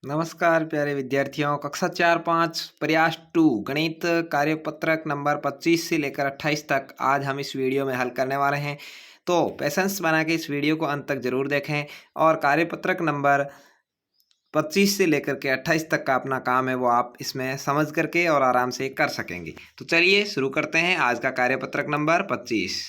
नमस्कार प्यारे विद्यार्थियों। कक्षा 4-5 प्रयास 2 गणित कार्यपत्रक नंबर 25 से लेकर 28 तक आज हम इस वीडियो में हल करने वाले हैं। तो पेशेंस बना के इस वीडियो को अंत तक जरूर देखें और कार्यपत्रक नंबर 25 से लेकर के 28 तक का अपना काम है वो आप इसमें समझ करके और आराम से कर सकेंगे। तो चलिए शुरू करते हैं आज का कार्यपत्रक नंबर 25।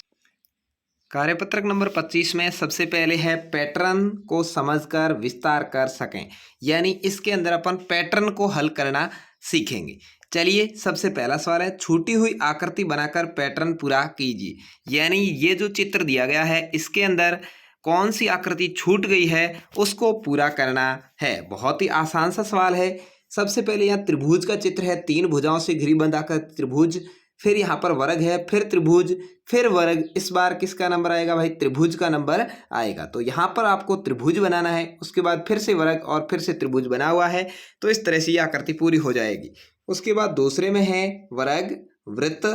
कार्यपत्रक नंबर 25 में सबसे पहले है पैटर्न को समझकर विस्तार कर सकें, यानी इसके अंदर अपन पैटर्न को हल करना सीखेंगे। चलिए सबसे पहला सवाल है, छूटी हुई आकृति बनाकर पैटर्न पूरा कीजिए। यानी ये जो चित्र दिया गया है इसके अंदर कौन सी आकृति छूट गई है उसको पूरा करना है। बहुत ही आसान सा सवाल है। सबसे पहले यहाँ त्रिभुज का चित्र है, 3 भुजाओं से घिरी बंधाकर त्रिभुज, फिर यहाँ पर वर्ग है, फिर त्रिभुज, फिर वर्ग। इस बार किसका नंबर आएगा भाई? त्रिभुज का नंबर आएगा। तो यहाँ पर आपको त्रिभुज बनाना है, उसके बाद फिर से वर्ग और फिर से त्रिभुज बना हुआ है। तो इस तरह से ये आकृति पूरी हो जाएगी। उसके बाद दूसरे में है वर्ग, वृत्त,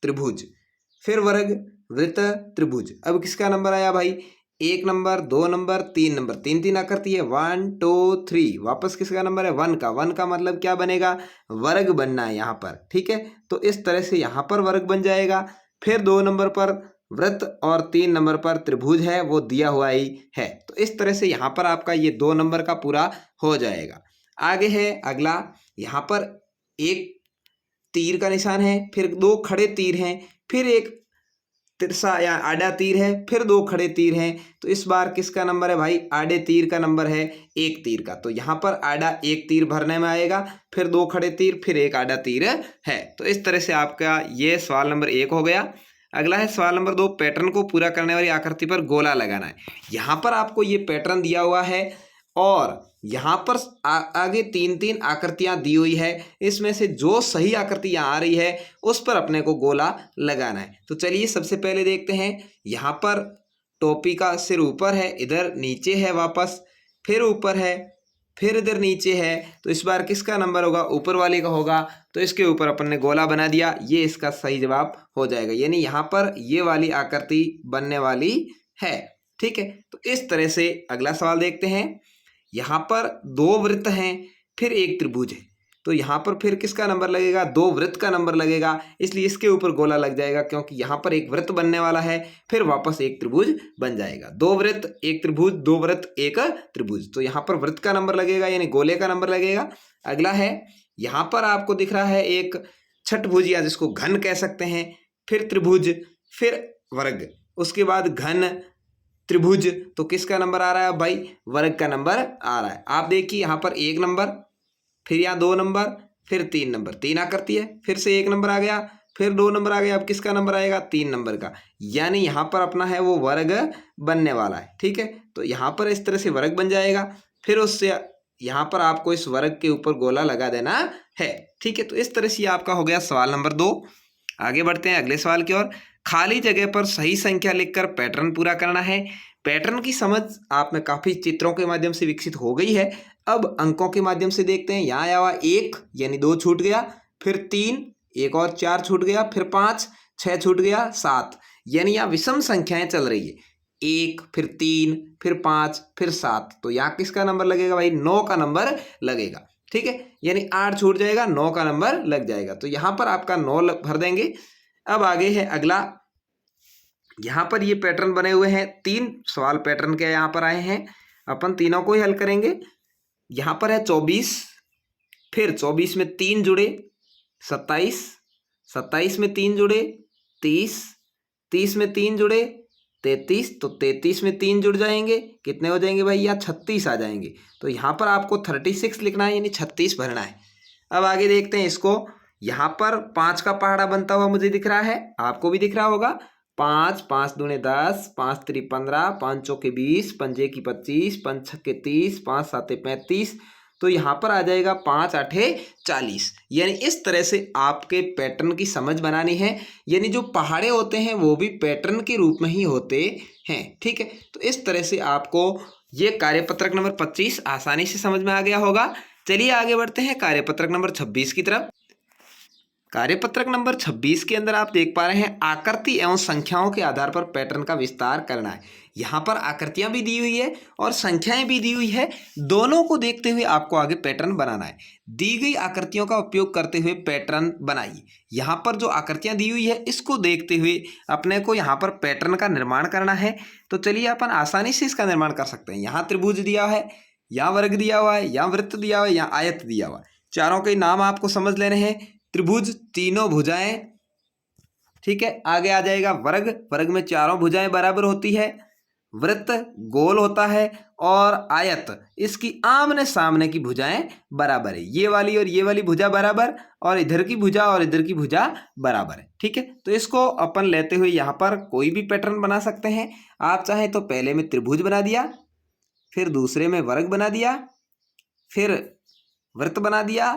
त्रिभुज, फिर वर्ग, वृत्त, त्रिभुज। अब किसका नंबर आया भाई? 1 नंबर, 2 नंबर, 3 नंबर, 3 आकृति है, 1 2 3। वापस किसका नंबर है? 1 का। 1 का मतलब क्या बनेगा? वर्ग बनना है यहाँ पर। ठीक है, तो इस तरह से यहाँ पर वर्ग बन जाएगा। फिर 2 नंबर पर वृत्त और 3 नंबर पर त्रिभुज है, वो दिया हुआ ही है। तो इस तरह से यहाँ पर आपका ये 2 नंबर का पूरा हो जाएगा। आगे है अगला, यहाँ पर एक तीर का निशान है, फिर 2 खड़े तीर हैं, फिर एक तिरछा या आड़ा तीर है, फिर 2 खड़े तीर हैं। तो इस बार किसका नंबर है भाई? आड़े तीर का नंबर है 1 तीर का। तो यहाँ पर आड़ा 1 तीर भरने में आएगा, फिर 2 खड़े तीर, फिर एक आड़ा तीर है। तो इस तरह से आपका ये सवाल नंबर 1 हो गया। अगला है सवाल नंबर 2, पैटर्न को पूरा करने वाली आकृति पर गोला लगाना है। यहाँ पर आपको ये पैटर्न दिया हुआ है और यहाँ पर आगे 3 आकृतियां दी हुई है। इसमें से जो सही आकृति यहाँ आ रही है उस पर अपने को गोला लगाना है। तो चलिए सबसे पहले देखते हैं। यहाँ पर टोपी का सिर ऊपर है, इधर नीचे है, वापस फिर ऊपर है, फिर इधर नीचे है। तो इस बार किसका नंबर होगा? ऊपर वाले का होगा। तो इसके ऊपर अपन ने गोला बना दिया, ये इसका सही जवाब हो जाएगा। यानी यहाँ पर ये वाली आकृति बनने वाली है। ठीक है, तो इस तरह से अगला सवाल देखते हैं। यहाँ पर 2 वृत्त हैं, फिर एक त्रिभुज है। तो यहाँ पर फिर किसका नंबर लगेगा? 2 वृत्त का नंबर लगेगा, इसलिए इसके ऊपर गोला लग जाएगा, क्योंकि यहाँ पर एक वृत्त बनने वाला है, फिर वापस एक त्रिभुज बन जाएगा। 2 वृत्त, एक त्रिभुज, 2 वृत्त, एक त्रिभुज। तो यहाँ पर वृत्त का नंबर लगेगा, यानी गोले का नंबर लगेगा। अगला है, यहाँ पर आपको दिख रहा है एक छठभुज या जिसको घन कह सकते हैं, फिर त्रिभुज, फिर वर्ग, उसके बाद घन, त्रिभुज। तो किसका नंबर आ रहा है भाई? वर्ग का नंबर आ रहा है। आप देखिए यहाँ पर 1 नंबर, फिर यहाँ 2 नंबर, फिर 3 नंबर, 3 आकृति है, फिर से 1 नंबर आ गया, फिर 2 नंबर आ गया। अब किसका नंबर आएगा? 3 नंबर का। यानी यहाँ पर अपना है वो वर्ग बनने वाला है। ठीक है, तो यहाँ पर इस तरह से वर्ग बन जाएगा, फिर उससे यहाँ पर आपको इस वर्ग के ऊपर गोला लगा देना है। ठीक है, तो इस तरह से आपका हो गया सवाल नंबर 2। आगे बढ़ते हैं अगले सवाल की ओर। खाली जगह पर सही संख्या लिखकर पैटर्न पूरा करना है। पैटर्न की समझ आप में काफी चित्रों के माध्यम से विकसित हो गई है। अब अंकों के माध्यम से देखते हैं। यहाँ आया हुआ 1 यानी 2 छूट गया, फिर 3, एक और 4 छूट गया, फिर 5, 6 छूट गया, 7। यानी यहाँ विषम संख्याएं चल रही है, 1 फिर 3 फिर 5 फिर 7। तो यहाँ किसका नंबर लगेगा भाई? 9 का नंबर लगेगा। ठीक है, यानी 8 छूट जाएगा, 9 का नंबर लग जाएगा। तो यहाँ पर आपका 9 भर देंगे। अब आगे है अगला, यहाँ पर ये पैटर्न बने हुए हैं, 3 सवाल पैटर्न के यहाँ पर आए हैं, अपन तीनों को ही हल करेंगे। यहाँ पर है 24, फिर 24 में 3 जुड़े 27, 27 में 3 जुड़े 30, 30 में 3 जुड़े 33। तो 33 में 3 जुड़ जाएंगे, कितने हो जाएंगे भाई? यहाँ 36 आ जाएंगे। तो यहाँ पर आपको 36 लिखना है, यानी 36 भरना है। अब आगे देखते हैं इसको। यहाँ पर 5 का पहाड़ा बनता हुआ मुझे दिख रहा है, आपको भी दिख रहा होगा। 5, 5 दूने 10, 5 3 15, 5 चौके 20, 5 1 25, 5 छक्के 30, 5 7 35। तो यहाँ पर आ जाएगा 5 8 40। यानी इस तरह से आपके पैटर्न की समझ बनानी है। यानी जो पहाड़े होते हैं वो भी पैटर्न के रूप में ही होते हैं। ठीक है, तो इस तरह से आपको ये कार्यपत्रक नंबर 25 आसानी से समझ में आ गया होगा। चलिए आगे बढ़ते हैं कार्यपत्रक नंबर 26 की तरफ। कार्यपत्रक नंबर 26 के अंदर आप देख पा रहे हैं आकृति एवं संख्याओं के आधार पर पैटर्न का विस्तार करना है। यहाँ पर आकृतियां भी दी हुई है और संख्याएं भी दी हुई है, दोनों को देखते हुए आपको आगे पैटर्न बनाना है। दी गई आकृतियों का उपयोग करते हुए पैटर्न बनाइए। यहाँ पर जो आकृतियां दी हुई है इसको देखते हुए अपने को यहाँ पर पैटर्न का निर्माण करना है। तो चलिए अपन आसानी से इसका निर्माण कर सकते हैं। यहाँ त्रिभुज दिया है, यहाँ वर्ग दिया हुआ है, यहाँ वृत्त दिया हुआ है, यहाँ आयत दिया हुआ है। चारों के नाम आपको समझ लेने हैं। त्रिभुज तीनों भुजाएं, ठीक है। आगे आ जाएगा वर्ग, वर्ग में चारों भुजाएं बराबर होती है। वृत्त गोल होता है और आयत इसकी आमने सामने की भुजाएं बराबर है। ये वाली और ये वाली भुजा बराबर और इधर की भुजा और इधर की भुजा बराबर है, ठीक है। तो इसको अपन लेते हुए यहाँ पर कोई भी पैटर्न बना सकते हैं। आप चाहें तो पहले में त्रिभुज बना दिया, फिर दूसरे में वर्ग बना दिया, फिर वृत्त बना दिया,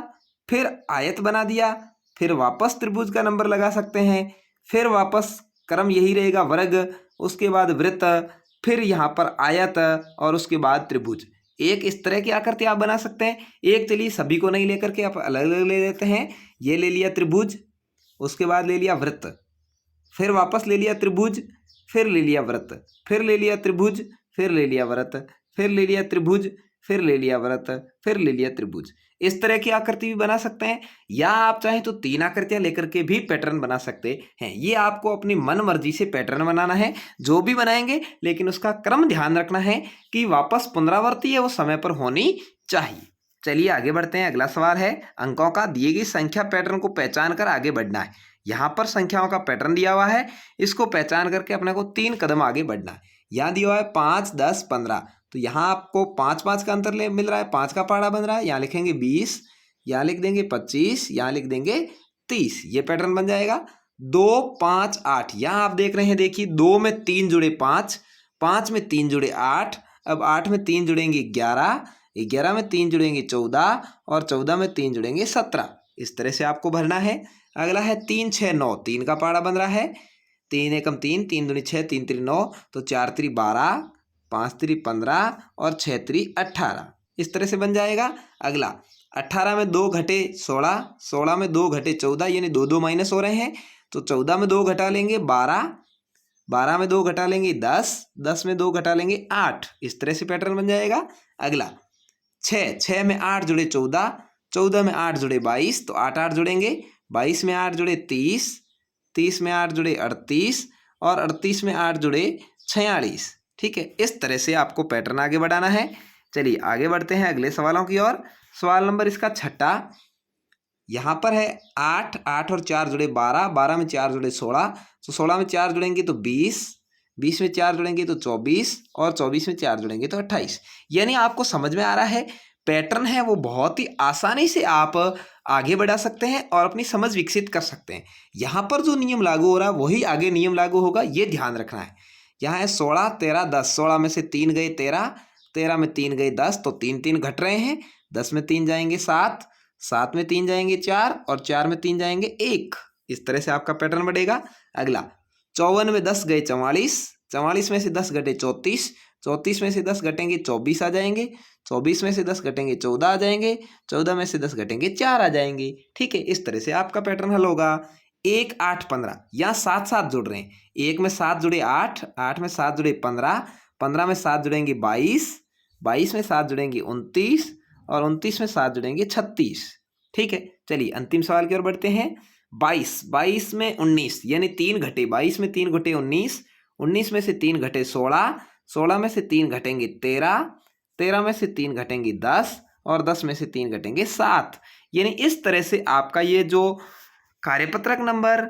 फिर आयत बना दिया, फिर वापस त्रिभुज का नंबर लगा सकते हैं, फिर वापस क्रम यही रहेगा वर्ग, उसके बाद वृत्त, फिर यहाँ पर आयत और उसके बाद त्रिभुज। एक इस तरह की आकृति आप बना सकते हैं। एक चलिए सभी को नहीं लेकर के आप अलग अलग ले लेते हैं। ये ले लिया त्रिभुज, उसके बाद ले लिया वृत्त, फिर वापस ले लिया त्रिभुज, फिर ले लिया वृत्त, फिर ले लिया त्रिभुज, फिर ले लिया वृत्त, फिर ले लिया त्रिभुज, फिर ले लिया वृत्त, फिर ले लिया त्रिभुज। इस तरह की आकृति भी बना सकते हैं, या आप चाहें तो 3 आकृतियां लेकर के भी पैटर्न बना सकते हैं। ये आपको अपनी मन मर्जी से पैटर्न बनाना है, जो भी बनाएंगे, लेकिन उसका क्रम ध्यान रखना है कि वापस पुनरावृत्ति है वो समय पर होनी चाहिए। चलिए आगे बढ़ते हैं। अगला सवाल है अंकों का। दिए गई संख्या पैटर्न को पहचान कर आगे बढ़ना है। यहाँ पर संख्याओं का पैटर्न दिया हुआ है, इसको पहचान करके अपने को 3 कदम आगे बढ़ना है। यहाँ दिया हुआ है 5, 10, 15, तो यहाँ आपको 5-5 का अंतर मिल रहा है, 5 का पहाड़ा बन रहा है। यहाँ लिखेंगे 20, यहाँ लिख देंगे 25, यहाँ लिख देंगे 30, ये पैटर्न बन जाएगा। 2, 5, 8, यहाँ आप देख रहे हैं, देखिए 2 में 3 जुड़े 5, 5 में 3 जुड़े 8, अब 8 में 3 जुड़ेंगे 11, 11 में 3 जुड़ेंगे 14 और 14 में 3 जुड़ेंगे 17। इस तरह से आपको भरना है। अगला है 3, 6, 9, 3 का पहाड़ा बन रहा है। 3 एकम 3, 3 दूनी 6, 3 3 9, तो 4 3 12, 5 3 15 और 6 3 18, इस तरह से बन जाएगा। अगला 18 में 2 घटे 16, 16 में 2 घटे 14, यानी 2 2 माइनस हो रहे हैं, तो 14 में 2 घटा लेंगे 12, 12 में 2 घटा लेंगे 10, 10 में 2 घटा लेंगे 8, इस तरह से पैटर्न बन जाएगा। अगला 6, 6 में 8 जुड़े 14, 14 में 8 जुड़े 22, तो 8 8 जुड़ेंगे, 22 में 8 जुड़े 30, 30 में 8 जुड़े 38 और 38 में 8 जुड़े 46, ठीक है। इस तरह से आपको पैटर्न आगे बढ़ाना है। चलिए आगे बढ़ते हैं अगले सवालों की ओर। सवाल नंबर इसका 6, यहाँ पर है 8, 8 और 4 जुड़े 12, 12 में 4 जुड़े 16, तो 16 में 4 जुड़ेंगे तो 20, 20 में 4 जुड़ेंगे तो 24 और 24 में 4 जुड़ेंगे तो 28। यानी आपको समझ में आ रहा है, पैटर्न है वो बहुत ही आसानी से आप आगे बढ़ा सकते हैं और अपनी समझ विकसित कर सकते हैं। यहाँ पर जो नियम लागू हो रहा है वही आगे नियम लागू होगा, ये ध्यान रखना है। यहाँ है 16, 13, 10, 16 में से 3 गए 13, 13 में 3 गए 10, तो 3 3 घट रहे हैं। 10 में 3 जाएंगे 7, 7 में 3 जाएंगे 4 और 4 में 3 जाएंगे 1, इस तरह से आपका पैटर्न बढ़ेगा। अगला 54 में 10 गए 44, 44 में से 10 घटे 34, 34 में से 10 घटेंगे 24 आ जाएंगे, 24 में से 10 घटेंगे 14 आ जाएंगे, 14 में से 10 घटेंगे 4 आ जाएंगे, ठीक है। इस तरह से आपका पैटर्न हल होगा। 1, 8, 15, यहाँ 7 7 जुड़ रहे हैं। 1 में 7 जुड़े 8, 8 में 7 जुड़े 15, 15 में 7 जुड़ेंगे 22, 22 में 7 जुड़ेंगे 29 और 29 में 7 जुड़ेंगे 36, ठीक है। चलिए अंतिम सवाल की ओर बढ़ते हैं। 22, 22 में 19, यानी 3 घटे, 22 में 3 घटे 19, 19 में से 3 घटे 16, 16 में से 3 घटेंगे 13, 13 में से 3 घटेंगे 10 और 10 में से 3 घटेंगे 7। यानी इस तरह से आपका ये जो कार्यपत्रक नंबर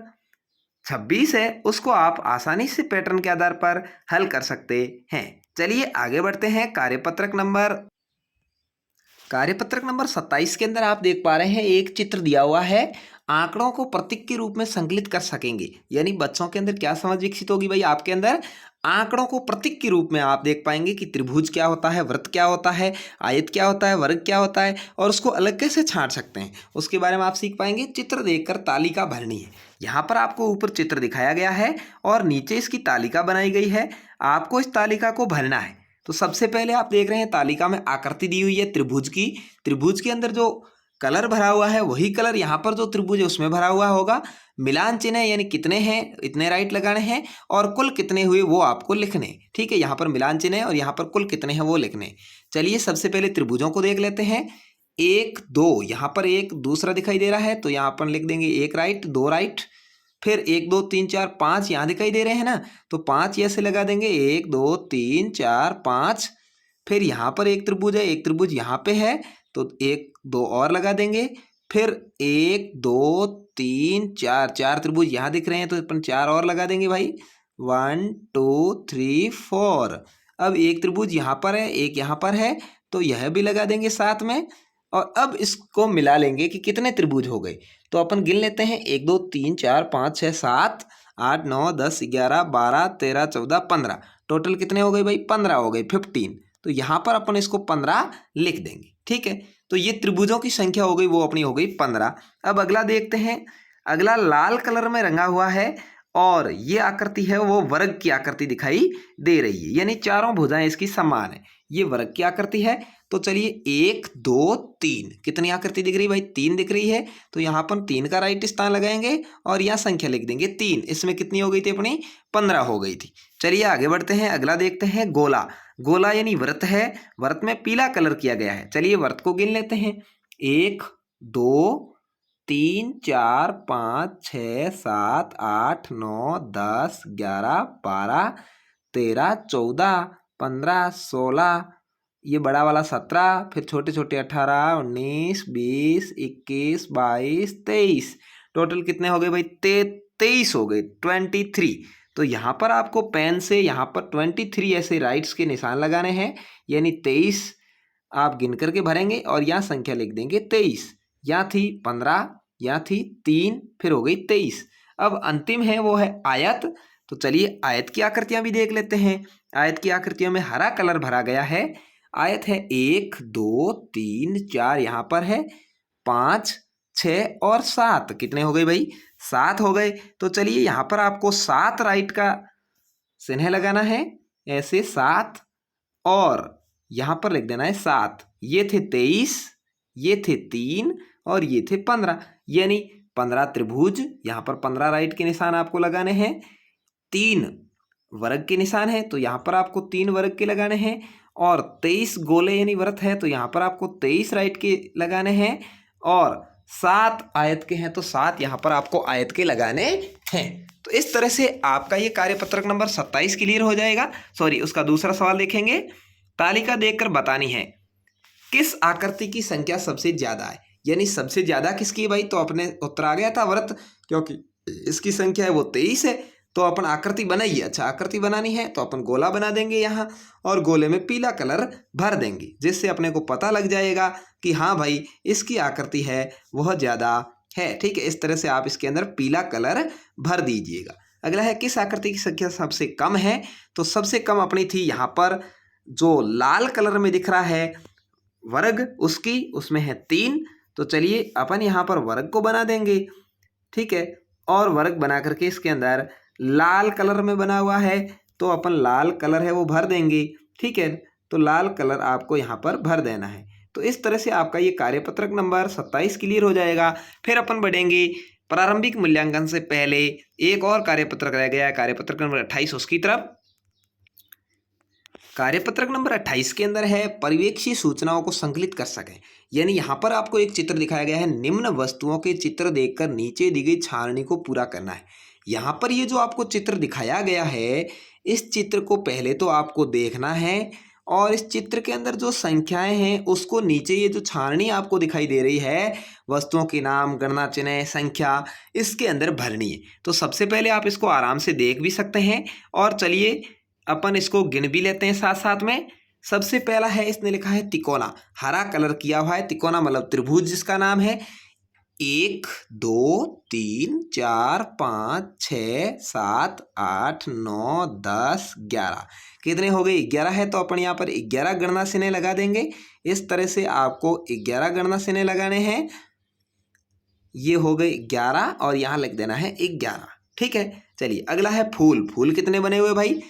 26 है उसको आप आसानी से पैटर्न के आधार पर हल कर सकते हैं। चलिए आगे बढ़ते हैं। कार्यपत्रक नंबर 27 के अंदर आप देख पा रहे हैं एक चित्र दिया हुआ है। आंकड़ों को प्रतीक के रूप में संकलित कर सकेंगे, यानी बच्चों के अंदर क्या समझ विकसित होगी भाई, आपके अंदर आंकड़ों को प्रतीक के रूप में आप देख पाएंगे कि त्रिभुज क्या होता है, वृत्त क्या होता है, आयत क्या होता है, वर्ग क्या होता है और उसको अलग कैसे छांट सकते हैं, उसके बारे में आप सीख पाएंगे। चित्र देखकर तालिका भरनी है। यहाँ पर आपको ऊपर चित्र दिखाया गया है और नीचे इसकी तालिका बनाई गई है। आपको इस तालिका को भरना है। तो सबसे पहले आप देख रहे हैं तालिका में आकृति दी हुई है त्रिभुज की। त्रिभुज के अंदर जो कलर भरा हुआ है वही कलर यहाँ पर जो त्रिभुज है उसमें भरा हुआ होगा। मिलान चिन्ह है यानी कितने हैं इतने राइट लगाने हैं और कुल कितने हुए वो आपको लिखने। ठीक है, यहाँ पर मिलान चिन्ह है और यहाँ पर कुल कितने हैं वो लिखने। चलिए सबसे पहले त्रिभुजों को देख लेते हैं। 1 2 यहाँ पर एक दूसरा दिखाई दे रहा है तो यहाँ पर लिख देंगे 1 राइट 2 राइट। फिर 1 2 3 4 5 यहाँ दिखाई दे रहे हैं ना, तो 5 ऐसे लगा देंगे 1 2 3 4 5। फिर यहाँ पर एक त्रिभुज है, एक त्रिभुज यहाँ पे है तो 1 2 और लगा देंगे। फिर 1 2 3 4 4 त्रिभुज यहाँ दिख रहे हैं तो अपन 4 और लगा देंगे भाई। 1 2 3 4। अब एक त्रिभुज यहाँ पर है एक यहाँ पर है तो यह भी लगा देंगे साथ में। और अब इसको मिला लेंगे कि कितने त्रिभुज हो गए, तो अपन गिन लेते हैं 1 2 3 4 5 6 7 8 9 10 11 12 13 14 15। टोटल कितने हो गए भाई 15 हो गए 15। तो यहाँ पर अपन इसको 15 लिख देंगे। ठीक है, तो ये त्रिभुजों की संख्या हो गई वो अपनी हो गई 15। अब अगला देखते हैं। अगला लाल कलर में रंगा हुआ है और ये आकृति है वो वर्ग की आकृति दिखाई दे रही है, यानी चारों भुजाएं इसकी समान है। ये वर्ग की आकृति है। तो चलिए 1 2 3 कितनी आकृति दिख रही है भाई 3 दिख रही है। तो यहाँ पर 3 का राइट स्थान लगाएंगे और यहाँ संख्या लिख देंगे 3। इसमें कितनी हो गई थी अपनी 15 हो गई थी। चलिए आगे बढ़ते हैं। अगला देखते हैं गोला। गोला यानी वृत्त है, वृत्त में पीला कलर किया गया है। चलिए वृत्त को गिन लेते हैं। 1 2 3 4 5 6 7 8 9 10 11 12 13 14 15 16, ये बड़ा वाला 17, फिर छोटे छोटे 18 19 20 21 22 23। टोटल कितने हो गए भाई 23 हो गए 23। तो यहाँ पर आपको पेन से यहाँ पर 23 ऐसे राइट्स के निशान लगाने हैं, यानी 23 आप गिन करके भरेंगे और यहाँ संख्या लिख देंगे 23। यहाँ थी 15, यहाँ थी 3, फिर हो गई 23। अब अंतिम है वो है आयत। तो चलिए आयत की आकृतियां भी देख लेते हैं। आयत की आकृतियों में हरा कलर भरा गया है। आयत है 1 2 3 4 यहाँ पर है 5 6 और 7। कितने हो गए भाई 7 हो गए। तो चलिए यहाँ पर आपको 7 राइट का चिन्ह लगाना है, ऐसे 7 और यहाँ पर लिख देना है 7। ये थे 23, ये थे 3 और ये थे 15, यानी 15 त्रिभुज। यहाँ पर 15 राइट के निशान आपको लगाने हैं। 3 वर्ग के निशान है तो यहाँ पर आपको 3 वर्ग के लगाने हैं और 23 गोले यानी वृत्त है तो यहाँ पर आपको 23 राइट के लगाने हैं और 7 आयत के हैं तो 7 यहाँ पर आपको आयत के लगाने हैं। तो इस तरह से आपका ये कार्यपत्रक नंबर 27 क्लियर हो जाएगा। सॉरी, उसका दूसरा सवाल देखेंगे। तालिका देखकर बतानी है किस आकृति की संख्या सबसे ज्यादा है, यानी सबसे ज्यादा किसकी है भाई। तो अपने उत्तर आ गया था वृत्त, क्योंकि इसकी संख्या है वो 23 है। तो अपन आकृति बनाइए। अच्छा, आकृति बनानी है तो अपन गोला बना देंगे यहाँ और गोले में पीला कलर भर देंगे, जिससे अपने को पता लग जाएगा कि हाँ भाई इसकी आकृति है वह ज़्यादा है। ठीक है, इस तरह से आप इसके अंदर पीला कलर भर दीजिएगा। अगला है किस आकृति की संख्या सबसे कम है। तो सबसे कम अपनी थी यहाँ पर जो लाल कलर में दिख रहा है वर्ग, उसकी उसमें है 3। तो चलिए अपन यहाँ पर वर्ग को बना देंगे। ठीक है, और वर्ग बना करके इसके अंदर लाल कलर में बना हुआ है तो अपन लाल कलर है वो भर देंगे। ठीक है, तो लाल कलर आपको यहाँ पर भर देना है। तो इस तरह से आपका ये कार्यपत्रक नंबर 27 क्लियर हो जाएगा। फिर अपन बढ़ेंगे प्रारंभिक मूल्यांकन से पहले एक और कार्यपत्रक रह गया है, कार्यपत्रक नंबर 28, उसकी तरफ। कार्यपत्रक नंबर 28 के अंदर है परिवेक्षी सूचनाओं को संकलित कर सकें, यानी यहाँ पर आपको एक चित्र दिखाया गया है। निम्न वस्तुओं के चित्र देखकर नीचे दी गई सारणी को पूरा करना है। यहाँ पर ये जो आपको चित्र दिखाया गया है, इस चित्र को पहले तो आपको देखना है और इस चित्र के अंदर जो संख्याएं हैं उसको नीचे ये जो सारणी आपको दिखाई दे रही है, वस्तुओं के नाम, गणना चिन्ह, संख्या, इसके अंदर भरनी है। तो सबसे पहले आप इसको आराम से देख भी सकते हैं और चलिए अपन इसको गिन भी लेते हैं साथ साथ में। सबसे पहला है, इसने लिखा है तिकोना, हरा कलर किया हुआ है। तिकोना मतलब त्रिभुज जिसका नाम है 1 2 3 4 5 6 7 8 9 10 11। कितने हो गए 11 है तो अपन यहाँ पर 11 गणना चिन्ह लगा देंगे। इस तरह से आपको 11 गणना चिन्ह लगाने हैं। ये हो गए 11 और यहाँ लिख देना है 11। ठीक है, चलिए अगला है फूल। फूल कितने बने हुए भाई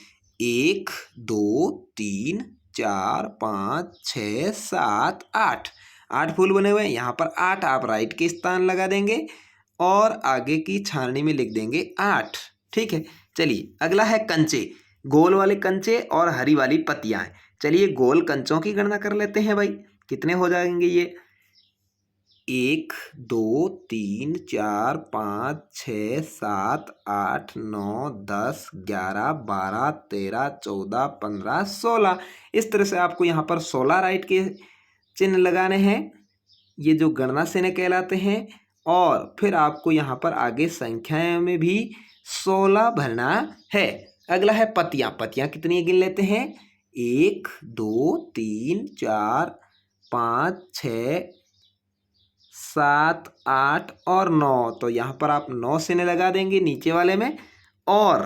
1 2 3 4 5 6 7 8। 8 फूल बने हुए हैं, यहाँ पर 8 आप राइट के स्थान लगा देंगे और आगे की छाननी में लिख देंगे 8। ठीक है, चलिए अगला है कंचे, गोल वाले कंचे और हरी वाली पत्तियां हैं। चलिए गोल कंचों की गणना कर लेते हैं भाई, कितने हो जाएंगे ये 1 2 3 4 5 6 7 8 9 10 11 12 13 14 15 16। इस तरह से आपको यहाँ पर 16 राइट के चिन्ह लगाने हैं, ये जो गणना चिन्ह कहलाते हैं। और फिर आपको यहाँ पर आगे संख्याएं में भी 16 भरना है। अगला है पत्तियां, पत्तियां कितनी गिन लेते हैं 1 2 3 4 5 6 7 8 और 9। तो यहाँ पर आप 9 चिन्ह लगा देंगे नीचे वाले में और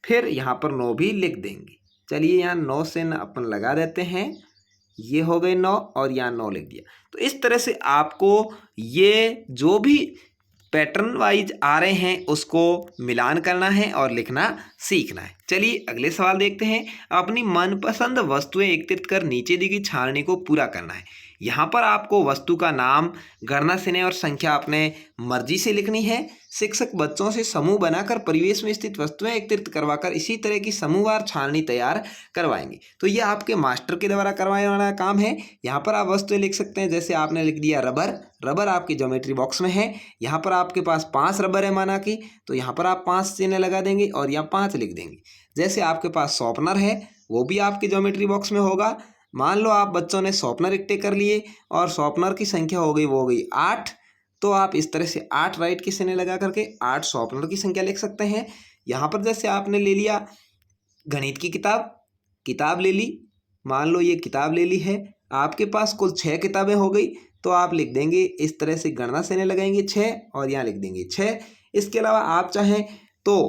फिर यहाँ पर 9 भी लिख देंगे। चलिए यहाँ 9 चिन्ह अपन लगा देते हैं, ये हो गए 9 और यहाँ 9 लिख दिया। तो इस तरह से आपको ये जो भी पैटर्न वाइज आ रहे हैं उसको मिलान करना है और लिखना सीखना है। चलिए अगले सवाल देखते हैं। अपनी मनपसंद वस्तुएं एकत्रित कर नीचे दी गई छाननी को पूरा करना है। यहाँ पर आपको वस्तु का नाम, गणना चिन्ह और संख्या अपने मर्जी से लिखनी है। शिक्षक बच्चों से समूह बनाकर परिवेश में स्थित वस्तुएं एकत्रित करवाकर इसी तरह की समूहवार छाननी तैयार करवाएंगे। तो ये आपके मास्टर के द्वारा करवाने वाला काम है। यहाँ पर आप वस्तुएं लिख सकते हैं, जैसे आपने लिख दिया रबर, रबर आपकी ज्योमेट्री बॉक्स में है। यहाँ पर आपके पास 5 रबर है माना कि, तो यहाँ पर आप 5 चिन्ह लगा देंगे और यहाँ 5 लिख देंगे। जैसे आपके पास शॉर्पनर है, वो भी आपकी ज्योमेट्री बॉक्स में होगा। मान लो आप बच्चों ने शॉर्पनर इकट्ठे कर लिए और शॉर्पनर की संख्या हो गई, वो हो गई 8। तो आप इस तरह से 8 राइट के चिन्ह लगा करके 8 शॉर्पनर की संख्या लिख सकते हैं। यहाँ पर जैसे आपने ले लिया गणित की किताब, किताब ले ली, मान लो ये किताब ले ली है, आपके पास कुल 6 किताबें हो गई, तो आप लिख देंगे इस तरह से गणना चिन्ह लगाएंगे 6 और यहाँ लिख देंगे 6। इसके अलावा आप चाहें तो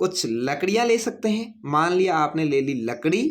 कुछ लकड़ियाँ ले सकते हैं। मान लिया आपने ले ली लकड़ी,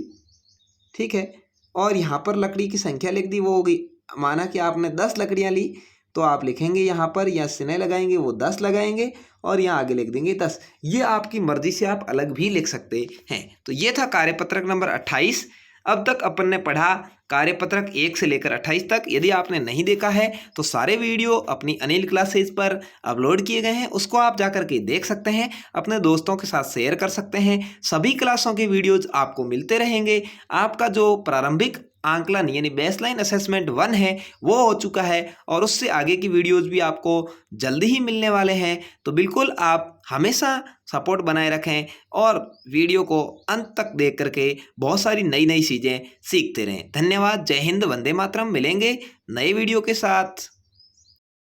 ठीक है, और यहाँ पर लकड़ी की संख्या लिख दी, वो हो गई, माना कि आपने 10 लकड़ियाँ ली, तो आप लिखेंगे यहाँ पर या चिन्ह लगाएंगे वो 10 लगाएंगे और यहाँ आगे लिख देंगे 10। ये आपकी मर्जी से आप अलग भी लिख सकते हैं। तो ये था कार्यपत्रक नंबर 28। अब तक अपन ने पढ़ा कार्यपत्रक 1 से लेकर 28 तक। यदि आपने नहीं देखा है तो सारे वीडियो अपनी अनिल क्लासेज पर अपलोड किए गए हैं, उसको आप जाकर के देख सकते हैं, अपने दोस्तों के साथ शेयर कर सकते हैं। सभी क्लासों के वीडियोज आपको मिलते रहेंगे। आपका जो प्रारंभिक आंकलन यानी बेसलाइन असेसमेंट 1 है वो हो चुका है और उससे आगे की वीडियोज भी आपको जल्दी ही मिलने वाले हैं। तो बिल्कुल आप हमेशा सपोर्ट बनाए रखें और वीडियो को अंत तक देख करके बहुत सारी नई नई चीज़ें सीखते रहें। धन्यवाद। जय हिंद, वंदे मातरम। मिलेंगे नए वीडियो के साथ।